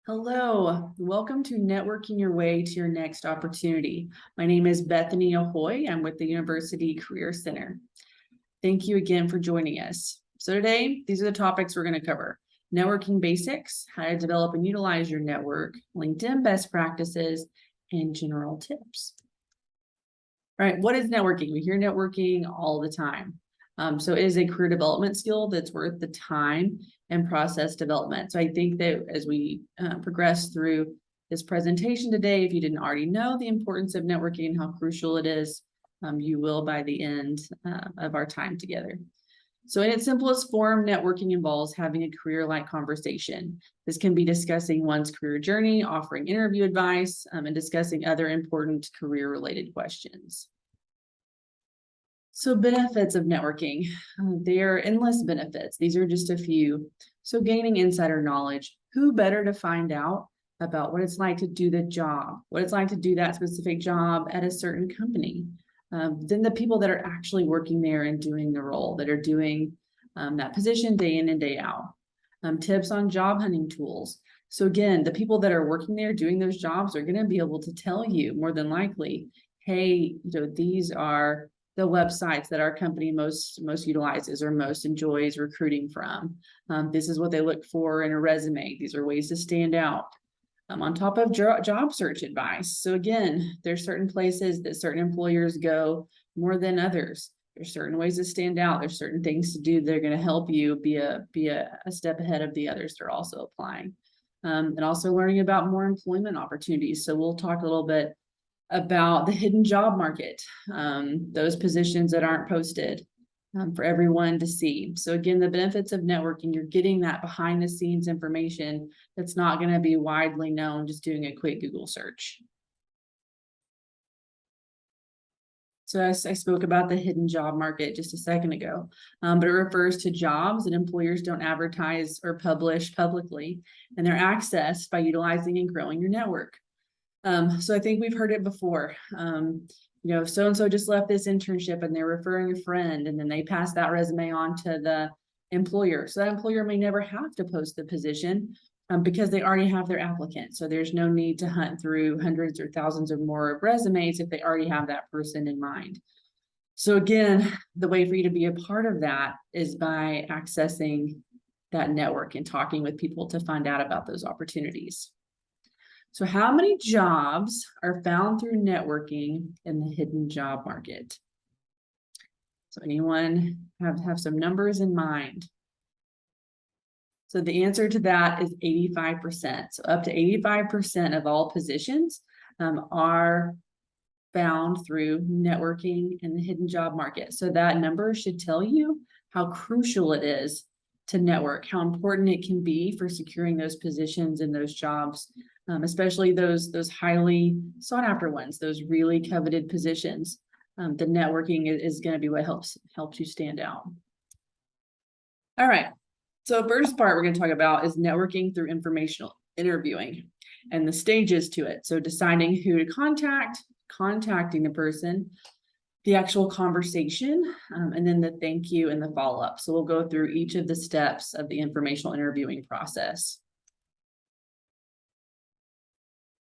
Hello, welcome to Networking Your Way to Your Next Opportunity. My name is Bethany Ahoy. I'm with the University Career Center. Thank you again for joining us. So today, these are the topics we're going to cover. Networking basics, how to develop and utilize your network, LinkedIn best practices, and general tips. All right, what is networking? We hear networking all the time. So it is a career development skill that's worth the time and process development. So I think that as we progress through this presentation today, if you didn't already know the importance of networking and how crucial it is, you will by the end of our time together. So in its simplest form, networking involves having a career-like conversation. This can be discussing one's career journey, offering interview advice, and discussing other important career-related questions. So benefits of networking, there are endless benefits. These are just a few. So gaining insider knowledge, who better to find out about what it's like to do the job, what it's like to do that specific job at a certain company, than the people that are actually working there and doing the role, that are doing that position day in and day out. Tips on job hunting tools. So again, the people that are working there doing those jobs are going to be able to tell you more than likely, hey, these are the websites that our company most utilizes or most enjoys recruiting from. This is what they look for in a resume. These are ways to stand out. On top of job search advice. So again, there's certain places that certain employers go more than others. There's certain ways to stand out. There's certain things to do that are going to help you be a step ahead of the others that are also applying. And also learning about more employment opportunities. So we'll talk a little bit about the hidden job market, those positions that aren't posted for everyone to see. So again, the benefits of networking, you're getting that behind the scenes information that's not going to be widely known just doing a quick Google search. So I spoke about the hidden job market just a second ago, but it refers to jobs that employers don't advertise or publish publicly, and they're accessed by utilizing and growing your network. So I think we've heard it before. So-and-so just left this internship and they're referring a friend, and then they pass that resume on to the employer. So that employer may never have to post the position because they already have their applicant. So there's no need to hunt through hundreds or thousands or more resumes if they already have that person in mind. So again, the way for you to be a part of that is by accessing that network and talking with people to find out about those opportunities. So how many jobs are found through networking in the hidden job market? So anyone have some numbers in mind? So the answer to that is 85%. So up to 85% of all positions are found through networking in the hidden job market. So that number should tell you how crucial it is to network, how important it can be for securing those positions and those jobs, especially those highly sought after ones, those really coveted positions. The networking is going to be what helps you stand out. All right. So first part we're going to talk about is networking through informational interviewing and the stages to it. So deciding who to contact, contacting the person, the actual conversation, and then the thank you and the follow-up. So we'll go through each of the steps of the informational interviewing process.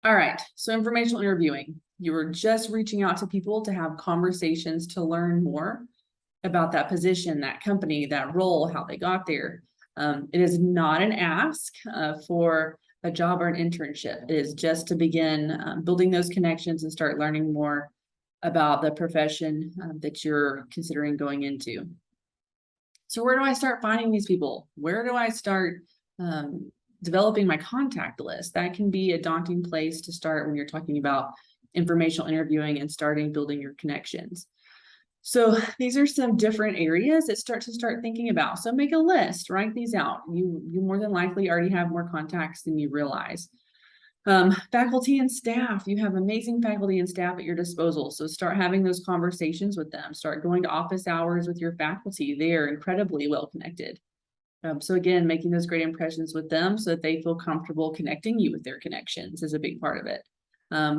All right, so informational interviewing. You were just reaching out to people to have conversations to learn more about that position, that company, that role, how they got there. It is not an ask for a job or an internship. It is just to begin building those connections and start learning more about the profession that you're considering going into. So where do I start finding these people? Where do I start developing my contact list? That can be a daunting place to start when you're talking about informational interviewing and starting building your connections. So these are some different areas that start thinking about. So make a list, write these out. You more than likely already have more contacts than you realize. Faculty and staff, you have amazing faculty and staff at your disposal. So start having those conversations with them. Start going to office hours with your faculty. They are incredibly well connected. So again, making those great impressions with them so that they feel comfortable connecting you with their connections is a big part of it.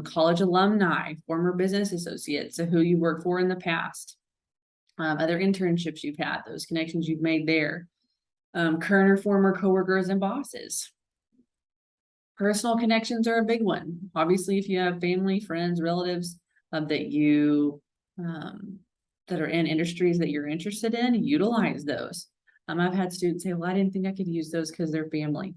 College alumni, former business associates, so who you worked for in the past, other internships you've had, those connections you've made there, current or former coworkers and bosses. Personal connections are a big one. Obviously, if you have family, friends, relatives that you that are in industries that you're interested in, utilize those. I've had students say, well, I didn't think I could use those because they're family.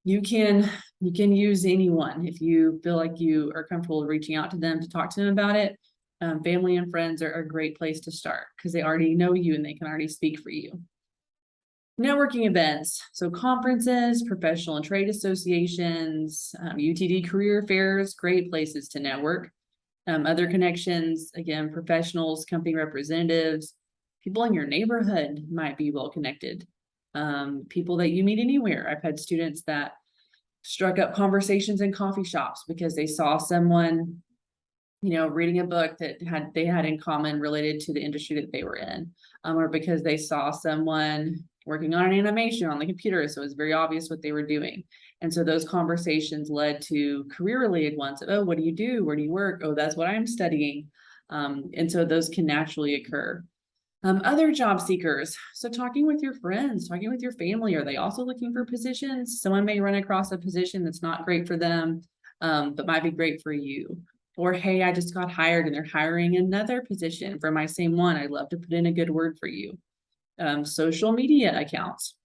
You can use anyone if you feel like you are comfortable reaching out to them to talk to them about it. Family and friends are a great place to start because they already know you and they can already speak for you. Networking events, so conferences, professional and trade associations, UTD career fairs, great places to network. Other connections, again, professionals, company representatives, people in your neighborhood might be well connected. People that you meet anywhere. I've had students that struck up conversations in coffee shops because they saw someone, reading a book that they had in common related to the industry that they were in, or because they saw someone working on an animation on the computer, so it was very obvious what they were doing. And so those conversations led to career-related ones of, oh, what do you do? Where do you work? Oh, that's what I'm studying. And so those can naturally occur. Other job seekers. So talking with your friends, talking with your family, are they also looking for positions? Someone may run across a position that's not great for them, but might be great for you. Or, hey, I just got hired and they're hiring another position for my same one. I'd love to put in a good word for you. Social media accounts.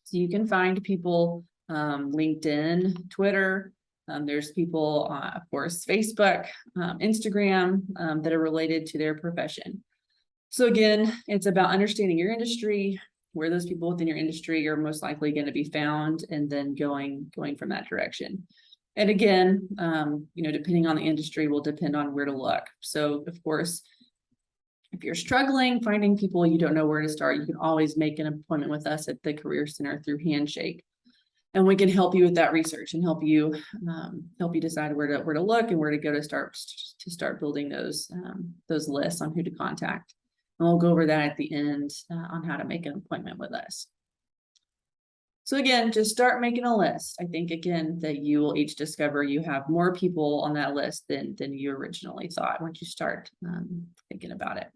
So you can find people, LinkedIn, Twitter. There's people, of course, Facebook, Instagram, that are related to their profession. So again, it's about understanding your industry, where those people within your industry are most likely going to be found, and then going from that direction. And again, depending on the industry will depend on where to look. So of course, if you're struggling finding people, you don't know where to start, you can always make an appointment with us at the Career Center through Handshake. And we can help you with that research and help you decide where to look and where to go to start building those lists on who to contact. And we'll go over that at the end on how to make an appointment with us. So again, just start making a list. I think, again, that you will each discover you have more people on that list than you originally thought once you start thinking about it.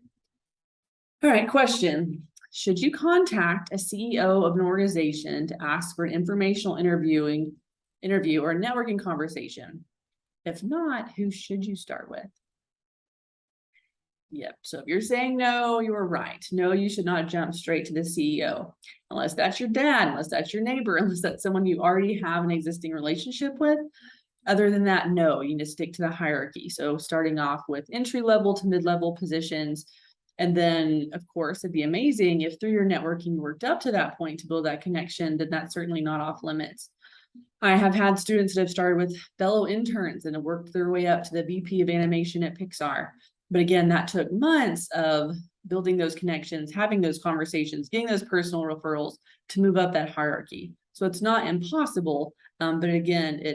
All right, question. Should you contact a CEO of an organization to ask for an informational interview or a networking conversation? If not, who should you start with? Yep. So if you're saying no, you are right. No, you should not jump straight to the CEO unless that's your dad, unless that's your neighbor, unless that's someone you already have an existing relationship with. Other than that, no, you need to stick to the hierarchy. So starting off with entry-level to mid-level positions. And then, of course, it'd be amazing if through your networking you worked up to that point to build that connection, then that's certainly not off limits. I have had students that have started with fellow interns and have worked their way up to the VP of animation at Pixar. But again, that took months of building those connections, having those conversations, getting those personal referrals to move up that hierarchy. So it's not impossible, but again, it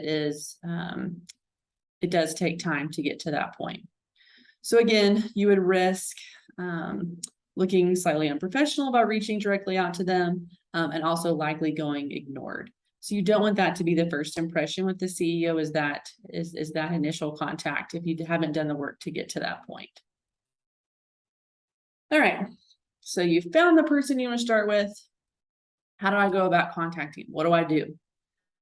does take time to get to that point. So again, you would risk looking slightly unprofessional about reaching directly out to them, and also likely going ignored. So you don't want that to be the first impression with the CEO, is that initial contact if you haven't done the work to get to that point. All right, so you found the person you want to start with. How do I go about contacting? What do I do?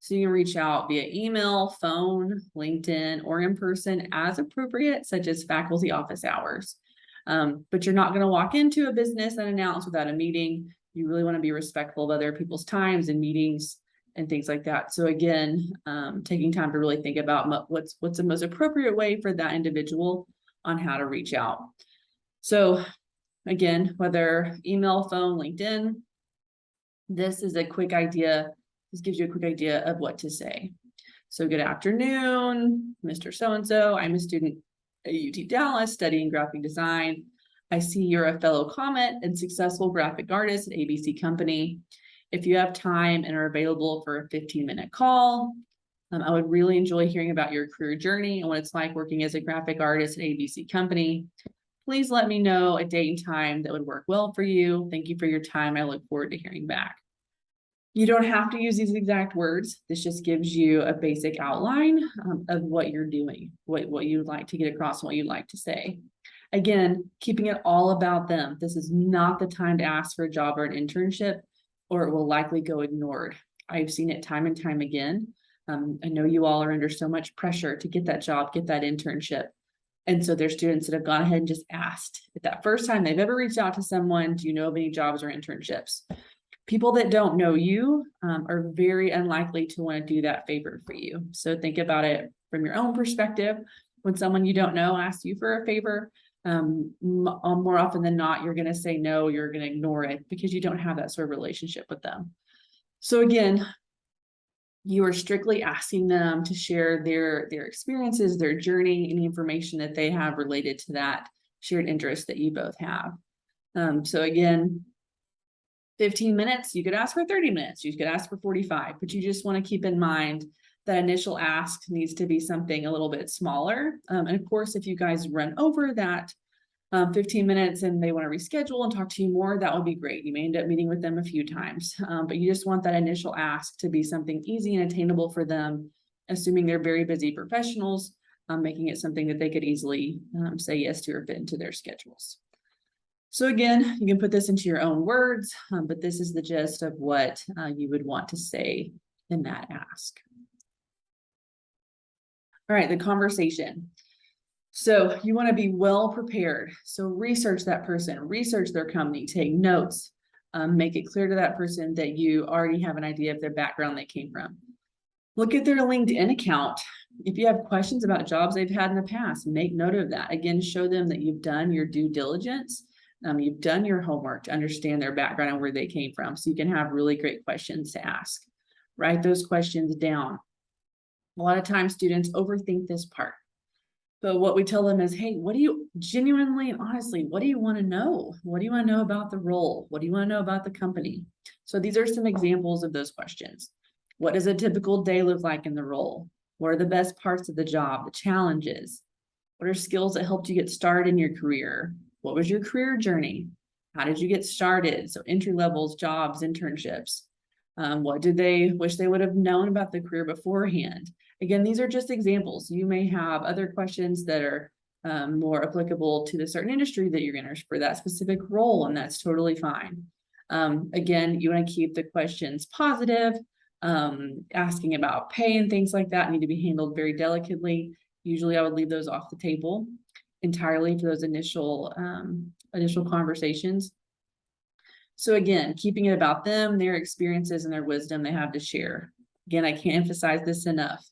So you can reach out via email, phone, LinkedIn, or in person as appropriate, such as faculty office hours. But you're not going to walk into a business unannounced without a meeting. You really want to be respectful of other people's times and meetings and things like that. So again, taking time to really think about what's the most appropriate way for that individual on how to reach out. So again, whether email, phone, LinkedIn, this is a quick idea. This gives you a quick idea of what to say. So good afternoon, Mr. So-and-so. I'm a student at UT Dallas studying graphic design. I see you're a fellow Comet and successful graphic artist at ABC Company. If you have time and are available for a 15-minute call, I would really enjoy hearing about your career journey and what it's like working as a graphic artist at ABC Company. Please let me know a date and time that would work well for you. Thank you for your time. I look forward to hearing back. You don't have to use these exact words. This just gives you a basic outline of what you're doing, what you'd like to get across and what you'd like to say. Again, keeping it all about them. This is not the time to ask for a job or an internship, or it will likely go ignored. I've seen it time and time again. I know you all are under so much pressure to get that job, get that internship. And so there's students that have gone ahead and just asked if that first time they've ever reached out to someone, do you know of any jobs or internships? People that don't know you are very unlikely to want to do that favor for you. So think about it from your own perspective. When someone you don't know asks you for a favor, more often than not, you're going to say no, you're going to ignore it because you don't have that sort of relationship with them. So again, you are strictly asking them to share their experiences, their journey, any information that they have related to that shared interest that you both have. So again, 15 minutes, you could ask for 30 minutes, you could ask for 45, but you just want to keep in mind that initial ask needs to be something a little bit smaller. And of course, if you guys run over that 15 minutes and they want to reschedule and talk to you more, that would be great. You may end up meeting with them a few times, but you just want that initial ask to be something easy and attainable for them, assuming they're very busy professionals, making it something that they could easily say yes to or fit into their schedules. So again, you can put this into your own words, but this is the gist of what you would want to say in that ask. All right, the conversation. So you want to be well prepared. So research that person, research their company, take notes, make it clear to that person that you already have an idea of their background they came from. Look at their LinkedIn account. If you have questions about jobs they've had in the past, make note of that. Again, show them that you've done your due diligence. You've done your homework to understand their background and where they came from. So you can have really great questions to ask. Write those questions down. A lot of times students overthink this part. But what we tell them is, hey, what do you genuinely and honestly, what do you want to know? What do you want to know about the role? What do you want to know about the company? So these are some examples of those questions. What does a typical day look like in the role? What are the best parts of the job, the challenges? What are skills that helped you get started in your career? What was your career journey? How did you get started? So entry levels, jobs, internships. What did they wish they would have known about the career beforehand? Again, these are just examples. You may have other questions that are more applicable to the certain industry that you're in for that specific role, and that's totally fine. Again, you want to keep the questions positive. Asking about pay and things like that need to be handled very delicately. Usually I would leave those off the table entirely for those initial conversations. So again, keeping it about them, their experiences and their wisdom they have to share. Again, I can't emphasize this enough.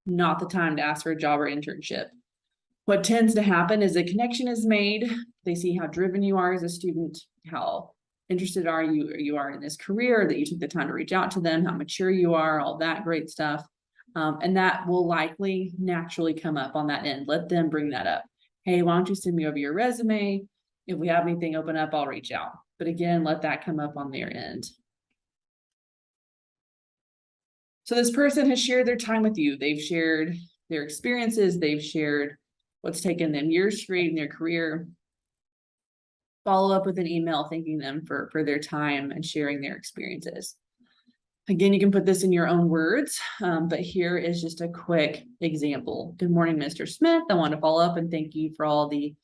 Not the time to ask for a job or internship. What tends to happen is a connection is made. They see how driven you are as a student, how interested you are in this career, that you took the time to reach out to them, how mature you are, all that great stuff. And that will likely naturally come up on that end. Let them bring that up. Hey, why don't you send me over your resume? If we have anything open up, I'll reach out. But again, let that come up on their end. So this person has shared their time with you. They've shared their experiences. They've shared what's taken them years to create in their career. Follow up with an email thanking them for their time and sharing their experiences. Again, you can put this in your own words, but here is just a quick example. Good morning, Mr. Smith. I want to follow up and thank you for all the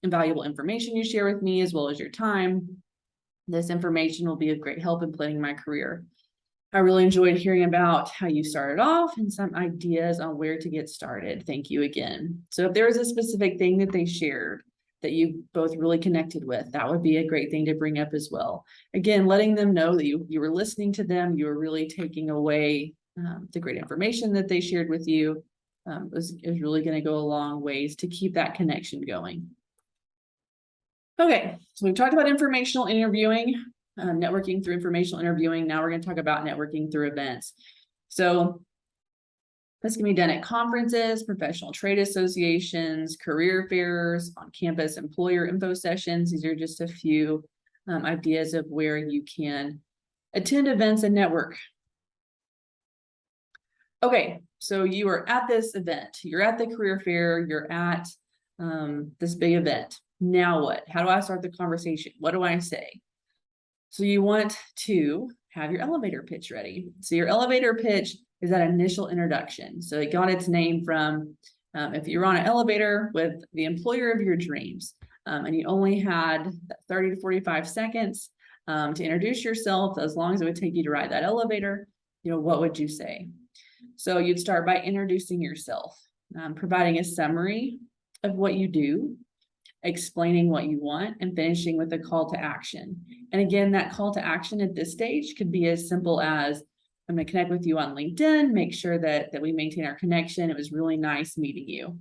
invaluable information you share with me as well as your time. This information will be of great help in planning my career. I really enjoyed hearing about how you started off and some ideas on where to get started. Thank you again. So if there was a specific thing that they shared that you both really connected with, that would be a great thing to bring up as well. Again, letting them know that you were listening to them, you were really taking away the great information that they shared with you is really going to go a long ways to keep that connection going. Okay, so we've talked about informational interviewing, networking through informational interviewing. Now we're going to talk about networking through events. So this can be done at conferences, professional trade associations, career fairs, on campus employer info sessions. These are just a few ideas of where you can attend events and network. Okay, so you are at this event, you're at the career fair, you're at this big event. Now what? How do I start the conversation? What do I say? So you want to have your elevator pitch ready. So your elevator pitch is that initial introduction. So it got its name from if you're on an elevator with the employer of your dreams and you only had 30 to 45 seconds to introduce yourself, as long as it would take you to ride that elevator, what would you say? So you'd start by introducing yourself, providing a summary of what you do, explaining what you want, and finishing with a call to action. And again, that call to action at this stage could be as simple as, I'm going to connect with you on LinkedIn, make sure that we maintain our connection. It was really nice meeting you.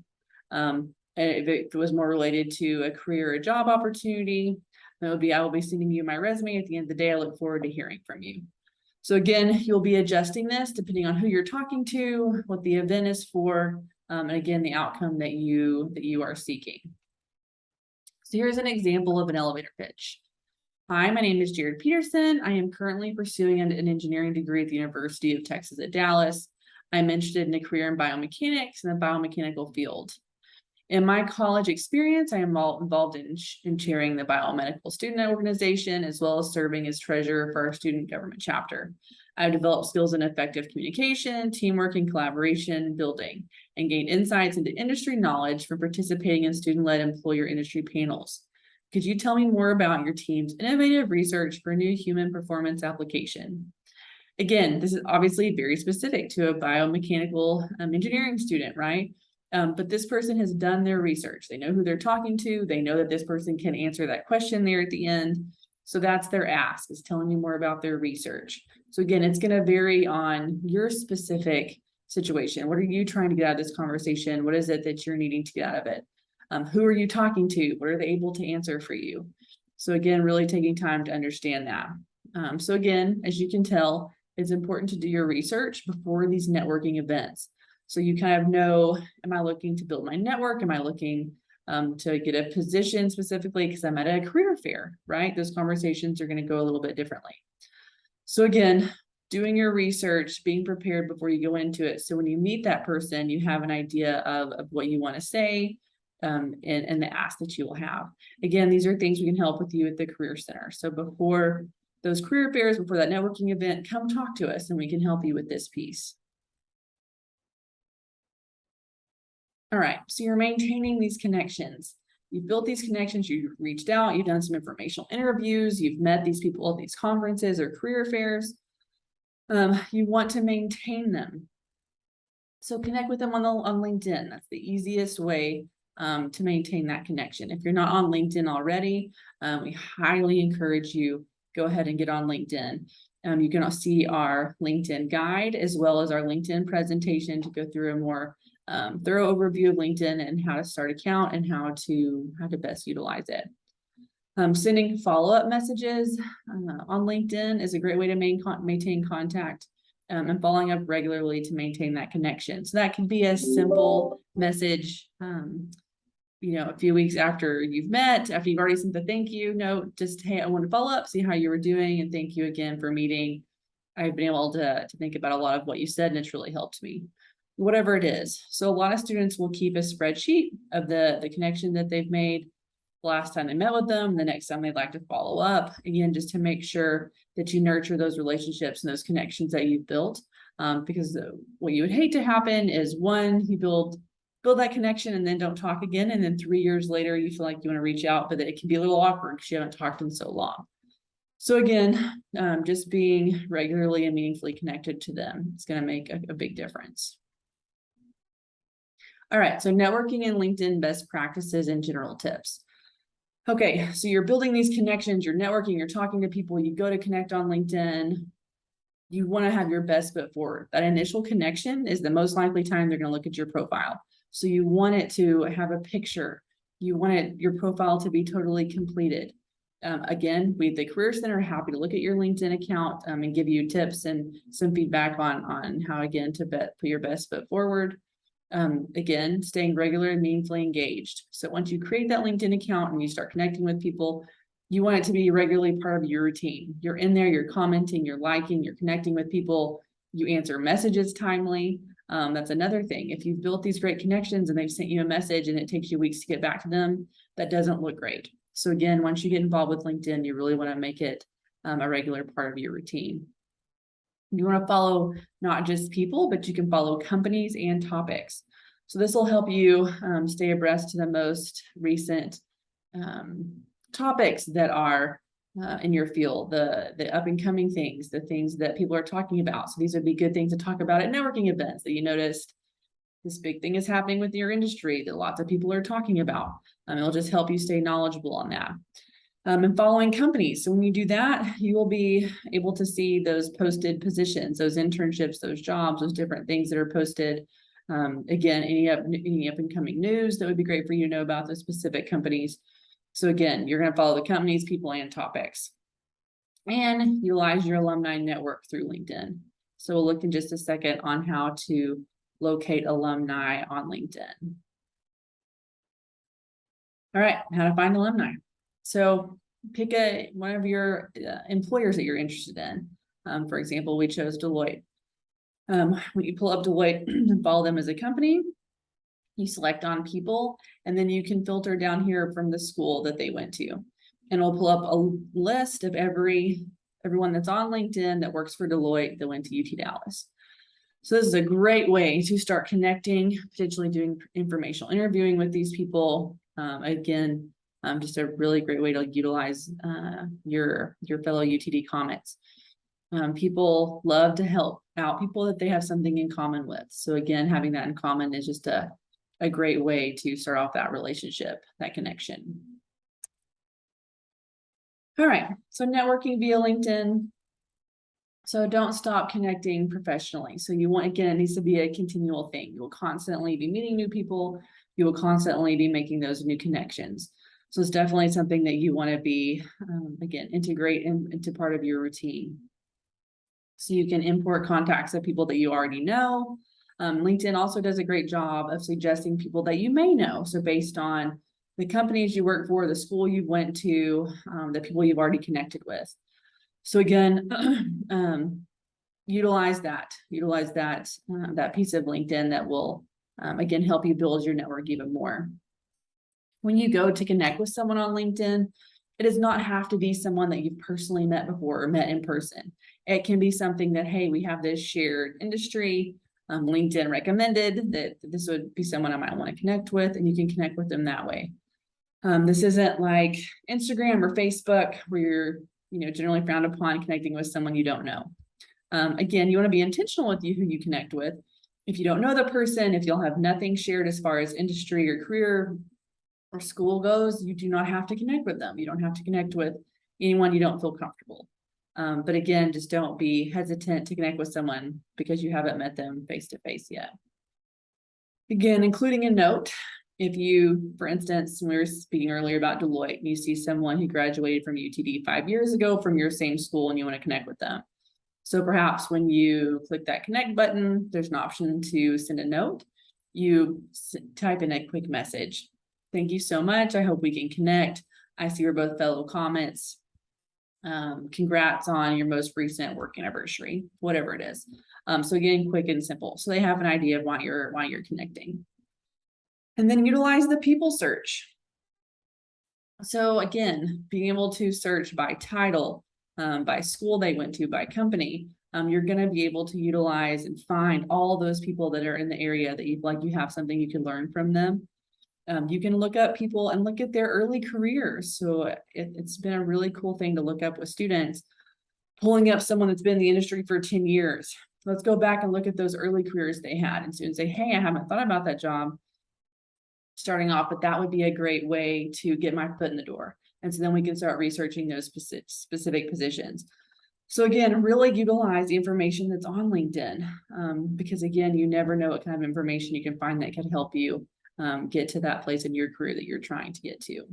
If it was more related to a career or a job opportunity, that would be, I will be sending you my resume at the end of the day. I look forward to hearing from you. So again, you'll be adjusting this depending on who you're talking to, what the event is for, and again, the outcome that you are seeking. So here's an example of an elevator pitch. Hi, my name is Jared Peterson. I am currently pursuing an engineering degree at the University of Texas at Dallas. I'm interested in a career in biomechanics and the biomechanical field. In my college experience, I am involved in chairing the biomedical student organization, as well as serving as treasurer for our student government chapter. I've developed skills in effective communication, teamwork, and collaboration building, and gained insights into industry knowledge from participating in student-led employer industry panels. Could you tell me more about your team's innovative research for new human performance application? Again, this is obviously very specific to a biomechanical engineering student, right? But this person has done their research. They know who they're talking to. They know that this person can answer that question there at the end. So that's their ask, is telling you more about their research. So again, it's going to vary on your specific situation. What are you trying to get out of this conversation? What is it that you're needing to get out of it? Who are you talking to? What are they able to answer for you? So again, really taking time to understand that. So again, as you can tell, it's important to do your research before these networking events. So you kind of know, am I looking to build my network? Am I looking to get a position specifically because I'm at a career fair, right? Those conversations are going to go a little bit differently. So again, doing your research, being prepared before you go into it. So when you meet that person, you have an idea of what you want to say and the ask that you will have. Again, these are things we can help with you at the Career Center. So before those career fairs, before that networking event, come talk to us and we can help you with this piece. All right, so you're maintaining these connections. You've built these connections, you've reached out, you've done some informational interviews, you've met these people at these conferences or career fairs. You want to maintain them. So connect with them on LinkedIn. That's the easiest way to maintain that connection. If you're not on LinkedIn already, we highly encourage you, go ahead and get on LinkedIn. You can see our LinkedIn guide as well as our LinkedIn presentation to go through a more thorough overview of LinkedIn and how to start an account and how to best utilize it. Sending follow-up messages on LinkedIn is a great way to maintain contact and following up regularly to maintain that connection. So that can be a simple message, a few weeks after you've met, after you've already sent the thank you note, just, hey, I want to follow up, see how you were doing, and thank you again for meeting. I've been able to think about a lot of what you said, and it's really helped me. Whatever it is. So a lot of students will keep a spreadsheet of the connection that they've made the last time they met with them, the next time they'd like to follow up, again, just to make sure that you nurture those relationships and those connections that you've built. Because what you would hate to happen is, one, you build that connection and then don't talk again. And then 3 years later, you feel like you want to reach out, but it can be a little awkward because you haven't talked in so long. So again, just being regularly and meaningfully connected to them is going to make a big difference. All right, so networking and LinkedIn best practices and general tips. Okay, so you're building these connections, you're networking, you're talking to people, you go to connect on LinkedIn. You want to have your best foot forward. That initial connection is the most likely time they're going to look at your profile. So you want it to have a picture. You want your profile to be totally completed. Again, we at the Career Center are happy to look at your LinkedIn account and give you tips and some feedback on how, again, to put your best foot forward. Again, staying regular and meaningfully engaged. So once you create that LinkedIn account and you start connecting with people, you want it to be regularly part of your routine. You're in there, you're commenting, you're liking, you're connecting with people, you answer messages timely. That's another thing. If you've built these great connections and they've sent you a message and it takes you weeks to get back to them, that doesn't look great. So again, once you get involved with LinkedIn, you really want to make it a regular part of your routine. You want to follow not just people, but you can follow companies and topics. So this will help you stay abreast to the most recent topics that are in your field, the up and coming things, the things that people are talking about. So these would be good things to talk about at networking events that you noticed this big thing is happening with your industry that lots of people are talking about. It'll just help you stay knowledgeable on that. And following companies. So when you do that, you will be able to see those posted positions, those internships, those jobs, those different things that are posted. Again, any up and coming news that would be great for you to know about those specific companies. So again, you're going to follow the companies, people, and topics. And utilize your alumni network through LinkedIn. So we'll look in just a second on how to locate alumni on LinkedIn. All right, how to find alumni. So pick one of your employers that you're interested in. For example, we chose Deloitte. When you pull up Deloitte and follow them as a company, you select on people, and then you can filter down here from the school that they went to. And it'll pull up a list of everyone that's on LinkedIn that works for Deloitte that went to UT Dallas. So this is a great way to start connecting, potentially doing informational interviewing with these people. Again, just a really great way to utilize your fellow UTD comments. People love to help out people that they have something in common with. So again, having that in common is just a great way to start off that relationship, that connection. All right, so networking via LinkedIn. So don't stop connecting professionally. So you want, again, it needs to be a continual thing. You will constantly be meeting new people. You will constantly be making those new connections. So it's definitely something that you want to be, again, integrate into part of your routine. So you can import contacts of people that you already know. LinkedIn also does a great job of suggesting people that you may know. So based on the companies you work for, the school you went to, the people you've already connected with. So again, utilize that piece of LinkedIn that will, again, help you build your network even more. When you go to connect with someone on LinkedIn, it does not have to be someone that you've personally met before or met in person. It can be something that, hey, we have this shared industry. LinkedIn recommended that this would be someone I might want to connect with, and you can connect with them that way. This isn't like Instagram or Facebook where you're generally frowned upon connecting with someone you don't know. Again, you want to be intentional with who you connect with. If you don't know the person, if you'll have nothing shared as far as industry or career or school goes, you do not have to connect with them. You don't have to connect with anyone you don't feel comfortable. But again, just don't be hesitant to connect with someone because you haven't met them face to face yet. Again, including a note. If you, for instance, we were speaking earlier about Deloitte, and you see someone who graduated from UTD 5 years ago from your same school and you want to connect with them. So perhaps when you click that connect button, there's an option to send a note. You type in a quick message. Thank you so much. I hope we can connect. I see we're both fellow comments. Congrats on your most recent work anniversary, whatever it is. So again, quick and simple. So they have an idea of why you're connecting. And then utilize the people search. So again, being able to search by title, by school they went to, by company, you're going to be able to utilize and find all those people that are in the area that you have something you can learn from them. You can look up people and look at their early careers. So it's been a really cool thing to look up with students, pulling up someone that's been in the industry for 10 years. Let's go back and look at those early careers they had, and students say, hey, I haven't thought about that job starting off, but that would be a great way to get my foot in the door. And so then we can start researching those specific positions. So again, really utilize the information that's on LinkedIn, because again, you never know what kind of information you can find that can help you get to that place in your career that you're trying to get to.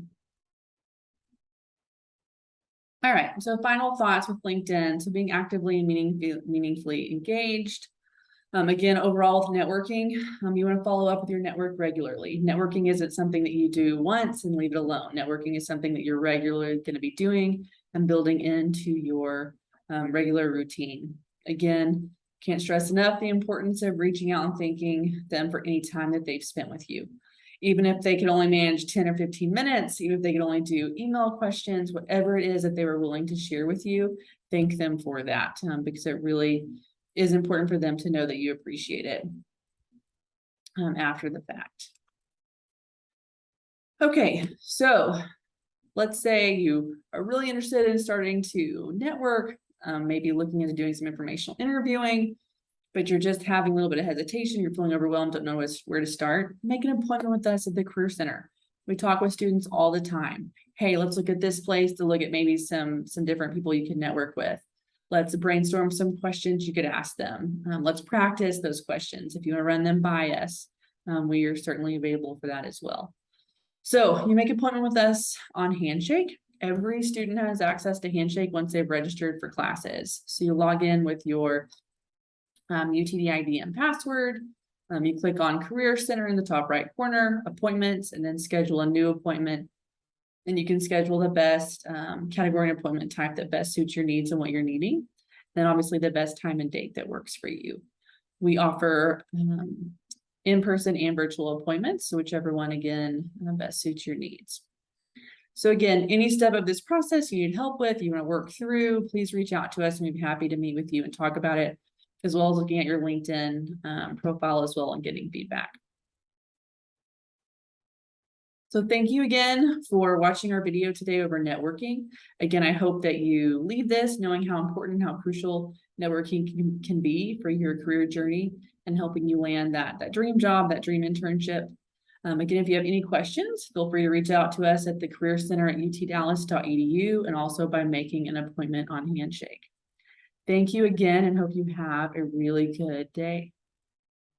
All right, so final thoughts with LinkedIn. So being actively and meaningfully engaged. Again, overall with networking, you want to follow up with your network regularly. Networking isn't something that you do once and leave it alone. Networking is something that you're regularly going to be doing and building into your regular routine. Again, can't stress enough the importance of reaching out and thanking them for any time that they've spent with you. Even if they could only manage 10 or 15 minutes, even if they could only do email questions, whatever it is that they were willing to share with you, thank them for that, because it really is important for them to know that you appreciate it after the fact. Okay, so let's say you are really interested in starting to network, maybe looking into doing some informational interviewing, but you're just having a little bit of hesitation, you're feeling overwhelmed, don't know where to start, make an appointment with us at the Career Center. We talk with students all the time. Hey, let's look at this place to look at maybe some different people you can network with. Let's brainstorm some questions you could ask them. Let's practice those questions. If you want to run them by us, we are certainly available for that as well. So you make an appointment with us on Handshake. Every student has access to Handshake once they've registered for classes. So you log in with your UTD ID and password. You click on Career Center in the top right corner, appointments, and then schedule a new appointment. And you can schedule the best category and appointment type that best suits your needs and what you're needing. Then obviously the best time and date that works for you. We offer in-person and virtual appointments, so whichever one, again, best suits your needs. So again, any step of this process you need help with, you want to work through, please reach out to us and we'd be happy to meet with you and talk about it, as well as looking at your LinkedIn profile as well and getting feedback. So thank you again for watching our video today over networking. Again, I hope that you leave this knowing how important, how crucial networking can be for your career journey and helping you land that dream job, that dream internship. Again, if you have any questions, feel free to reach out to us at the Career Center at utdallas.edu and also by making an appointment on Handshake. Thank you again and hope you have a really good day.